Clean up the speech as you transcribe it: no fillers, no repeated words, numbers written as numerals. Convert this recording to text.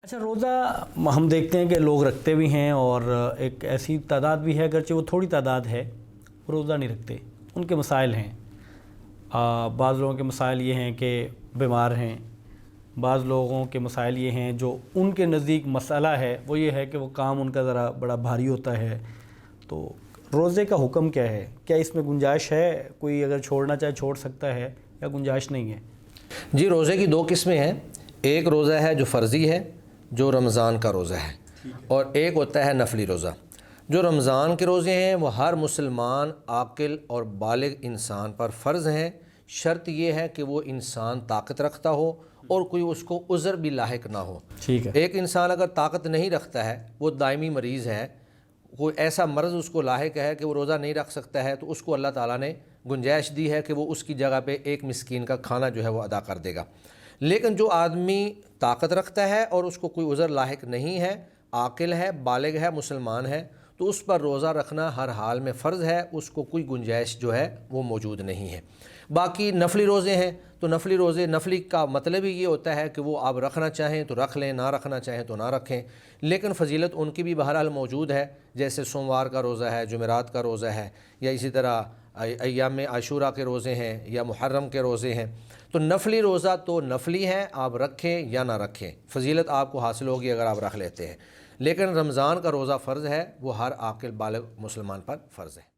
اچھا، روزہ ہم دیکھتے ہیں کہ لوگ رکھتے بھی ہیں، اور ایک ایسی تعداد بھی ہے، اگرچہ وہ تھوڑی تعداد ہے، روزہ نہیں رکھتے، ان کے مسائل ہیں۔ بعض لوگوں کے مسائل یہ ہیں کہ بیمار ہیں، بعض لوگوں کے مسائل یہ ہیں جو ان کے نزدیک مسئلہ ہے وہ یہ ہے کہ وہ کام ان کا ذرا بڑا بھاری ہوتا ہے۔ تو روزے کا حکم کیا ہے؟ کیا اس میں گنجائش ہے؟ کوئی اگر چھوڑنا چاہے چھوڑ سکتا ہے یا گنجائش نہیں ہے؟ جی، روزے کی دو قسمیں ہیں۔ ایک روزہ ہے جو فرضی ہے، جو رمضان کا روزہ ہے، اور ایک ہوتا ہے نفلی روزہ۔ جو رمضان کے روزے ہیں وہ ہر مسلمان عاقل اور بالغ انسان پر فرض ہیں۔ شرط یہ ہے کہ وہ انسان طاقت رکھتا ہو اور کوئی اس کو عذر بھی لاحق نہ ہو۔ ٹھیک ہے۔ ایک انسان اگر طاقت نہیں رکھتا ہے، وہ دائمی مریض ہے، کوئی ایسا مرض اس کو لاحق ہے کہ وہ روزہ نہیں رکھ سکتا ہے، تو اس کو اللہ تعالیٰ نے گنجائش دی ہے کہ وہ اس کی جگہ پہ ایک مسکین کا کھانا جو ہے وہ ادا کر دے گا۔ لیکن جو آدمی طاقت رکھتا ہے اور اس کو کوئی عذر لاحق نہیں ہے، عاقل ہے، بالغ ہے، مسلمان ہے، تو اس پر روزہ رکھنا ہر حال میں فرض ہے، اس کو کوئی گنجائش جو ہے وہ موجود نہیں ہے۔ باقی نفلی روزے ہیں، تو نفلی روزے، نفلی کا مطلب ہی یہ ہوتا ہے کہ وہ آپ رکھنا چاہیں تو رکھ لیں، نہ رکھنا چاہیں تو نہ رکھیں، لیکن فضیلت ان کی بھی بہرحال موجود ہے، جیسے سوموار کا روزہ ہے، جمعرات کا روزہ ہے، یا اسی طرح ایام عاشورہ کے روزے ہیں یا محرم کے روزے ہیں۔ تو نفلی روزہ تو نفلی ہے، آپ رکھیں یا نہ رکھیں، فضیلت آپ کو حاصل ہوگی اگر آپ رکھ لیتے ہیں، لیکن رمضان کا روزہ فرض ہے، وہ ہر عاقل بالغ مسلمان پر فرض ہے۔